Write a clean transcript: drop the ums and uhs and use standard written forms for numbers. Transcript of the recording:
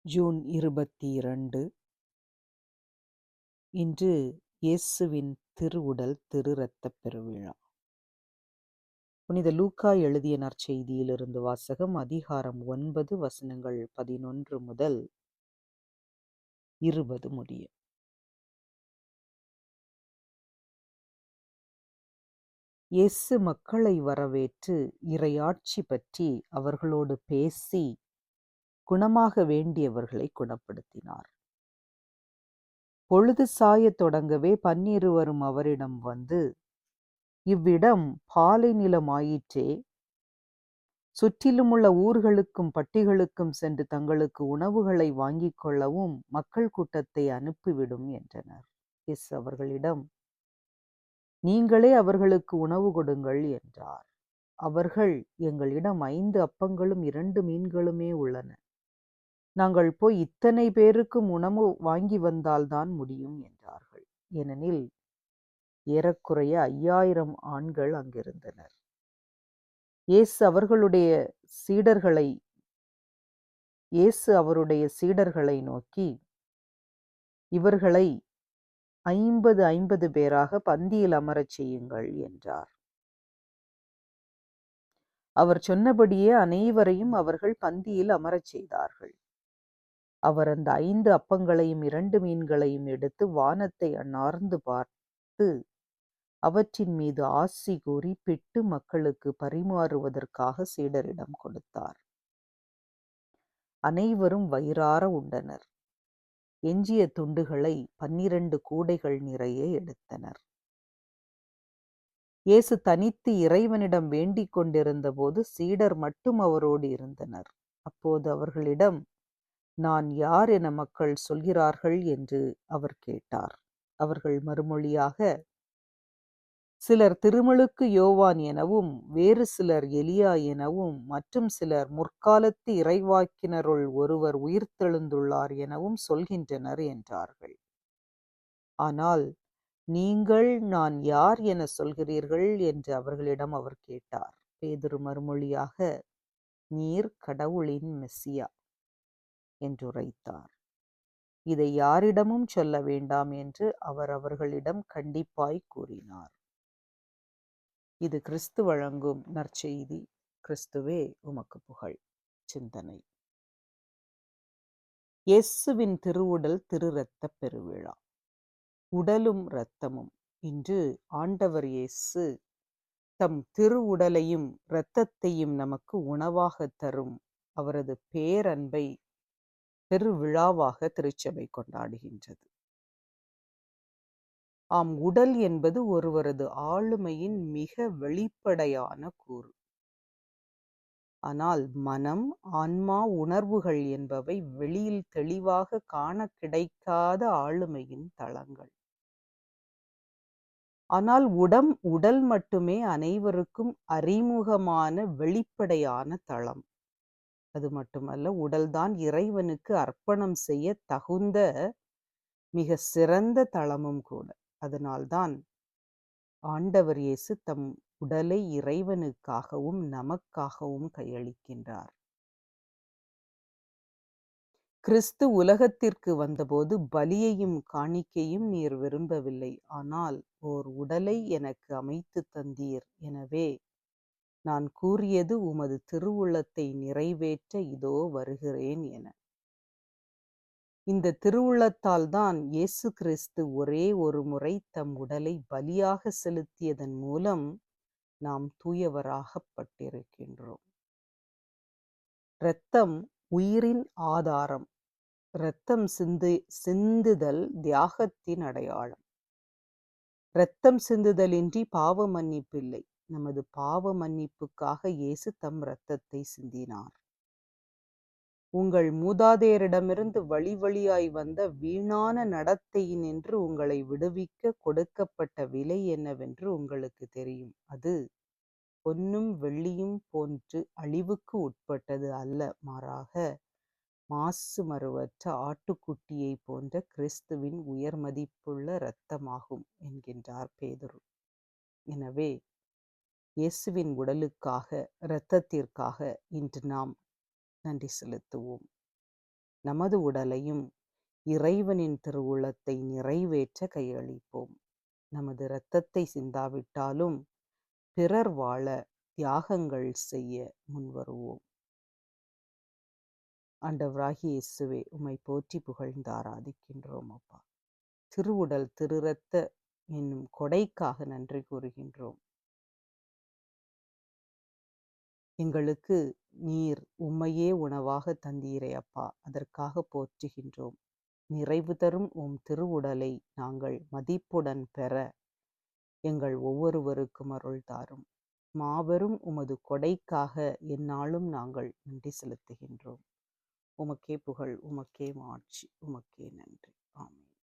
June 22 இன்று இயேசுவின் திருவுடல் திரு இரத்தப் பெருவிழா. புனித லூக்கா எழுதிய நற்செய்தியிலிருந்து வாசகம். அதிகாரம் 9 வசனங்கள் 11 முதல் 20 முடிய. இயேசு மக்களை வரவேற்று இறையாட்சி பற்றி அவர்களோடு பேசி குணமாக வேண்டியவர்களை குணப்படுத்தினார். பொழுது சாயத் தொடங்கவே பன்னிருவரும் அவரிடம் வந்து, இவ்விடம் பாலை நிலமாயிற்றே, சுற்றிலுமுள்ள ஊர்களுக்கும் பட்டிகளுக்கும் சென்று தங்களுக்கு உணவுகளை வாங்கிக் கொள்ளவும் மக்கள் கூட்டத்தை அனுப்பிவிடும் என்றனர். இயேசு அவர்களிடம், நீங்களே அவர்களுக்கு உணவு கொடுங்கள் என்றார். அவர்கள், எங்களிடம் 5 அப்பங்களும் 2 மீன்களுமே உள்ளன. நாங்கள் போய் இத்தனை பேருக்கும் உணவு வாங்கி வந்தால்தான் முடியும் என்றார்கள். ஏனெனில் ஏறக்குறைய 5000 ஆண்கள் அங்கிருந்தனர். இயேசு அவருடைய சீடர்களை நோக்கி, இவர்களை 50 பேராக பந்தியில் அமரச் செய்யுங்கள் என்றார். அவர் சொன்னபடியே அனைவரையும் அவர்கள் பந்தியில் அமரச் செய்தார்கள். அவர் அந்த 5 அப்பங்களையும் 2 மீன்களையும் எடுத்து வானத்தை அண்ணார்ந்து பார்த்து அவற்றின் மீது ஆசி கூறி பிட்டு மக்களுக்கு பரிமாறுவதற்காக சீடரிடம் கொடுத்தார். அனைவரும் வயிறார உண்டனர். எஞ்சிய துண்டுகளை 12 கூடைகள் நிறைய எடுத்தனர். இயேசு தனித்து இறைவனிடம் வேண்டிக் கொண்டிருந்த போது சீடர் மட்டும் அவரோடு இருந்தனர். அப்போது அவர்களிடம், நான் யார் என மக்கள் சொல்கிறார்கள் என்று அவர் கேட்டார். அவர்கள் மறுமொழியாக, சிலர் திருமுழுக்கு யோவான் எனவும், வேறு சிலர் எலியா எனவும், மற்றும் சிலர் முற்காலத்து இறைவாக்கினருள் ஒருவர் உயிர்த்தெழுந்துள்ளார் எனவும் சொல்கின்றனர் என்றார்கள். ஆனால் நீங்கள் நான் யார் என சொல்கிறீர்கள் என்று அவர்களிடம் அவர் கேட்டார். பேதுரு மறுமொழியாக, நீர் கடவுளின் மெசியா என்றுரைத்தார். இதை யாரிடமும் சொல்ல வேண்டாம் என்று அவர் அவர்களிடம் கண்டிப்பாய் கூறினார். இது கிறிஸ்து வழங்கும் நற்செய்தி. கிறிஸ்துவே உமக்கு புகழ். சிந்தனை. இயேசுவின் திருவுடல் திரு இரத்தப் பெருவிழா. உடலும் இரத்தமும். இன்று ஆண்டவர் இயேசு தம் திருவுடலையும் இரத்தத்தையும் நமக்கு உணவாக தரும் அவரது பேரன்பை பெருவிழாவாக திருச்சபை கொண்டாடுகின்றது. ஆம், உடல் என்பது ஒருவரது ஆளுமையின் மிக வெளிப்படையான கூறு. ஆனால் மனம், ஆன்மா, உணர்வுகள் என்பவை வெளியில் தெளிவாக காண கிடைக்காத ஆளுமையின் தளங்கள். ஆனால் உடல் மட்டுமே அனைவருக்கும் அறிமுகமான வெளிப்படையான தளம். அது மட்டுமல்ல, உடல்தான் இறைவனுக்கு அர்ப்பணம் செய்ய தகுந்த மிக சிறந்த தளமும் கூட. அதனால்தான் ஆண்டவர் இயேசு தம் உடலை இறைவனுக்காகவும் நமக்காகவும் கையளிக்கின்றார். கிறிஸ்து உலகத்திற்கு வந்தபோது பலியையும் காணிக்கையும் நீர் விரும்பவில்லை, ஆனால் ஓர் உடலை எனக்கு அமைத்து தந்தீர். எனவே நான் கூறியது உமது திருவுள்ளத்தை நிறைவேற்ற இதோ வருகிறேன் என. இந்த திருவுள்ளத்தால் தான் இயேசு கிறிஸ்து ஒரே ஒரு முறை தம் உடலை பலியாக செலுத்தியதன் மூலம் நாம் தூயவராகப்பட்டிருக்கின்றோம். இரத்தம் உயிரின் ஆதாரம். இரத்தம் சிந்துதல் தியாகத்தின் அடையாளம். இரத்தம் சிந்துதலின்றி பாவ மன்னிப்பில்லை. நமது பாவ மன்னிப்புக்காக இயேசு தம் இரத்தத்தை சிந்தினார். உங்கள் மூதாதையரிடமிருந்து வழி வழியாய் வந்த வீணான நடத்தையினின்று உங்களை விடுவிக்க கொடுக்கப்பட்ட விலை என்னவென்று உங்களுக்கு தெரியும். அது பொன்னும் வெள்ளியும் போன்று அழிவுக்கு உட்பட்டது அல்ல, மாறாக மாசு மறுவற்ற ஆட்டுக்குட்டியை போன்ற கிறிஸ்துவின் உயர் மதிப்புள்ள இரத்தமாகும் என்கின்றார் பேதுரு. எனவே இயேசுவின் உடலுக்காக, இரத்தத்திற்காக இன்று நாம் நன்றி செலுத்துவோம். நமது உடலையும் இறைவனின் திருவுளத்தை நிறைவேற்ற கையளிப்போம். நமது இரத்தத்தை சிந்தாவிட்டாலும் பிறர் வாழ தியாகங்கள் செய்ய முன்வருவோம். ஆண்டவராகிய இயேசுவே, உம்மை போற்றி புகழ்ந்து ஆராதிக்கின்றோம் அப்பா. திருவுடல் திருரத்த என்னும் கொடைக்காக நன்றி கூறுகின்றோம். எங்களுக்கு நீர் உம்மையே உணவாக தந்தீரே அப்பா, அதற்காக போற்றுகின்றோம். நிறைவு தரும் உம் திருவுடலை நாங்கள் மதிப்புடன் பெற எங்கள் ஒவ்வொருவருக்கும் அருள் தாரும். மாபெரும் உமது கொடைக்காக எந்நாளும் நாங்கள் நன்றி செலுத்துகின்றோம். உமக்கே புகழ், உமக்கே மாட்சி, உமக்கே நன்றி. ஆமென்.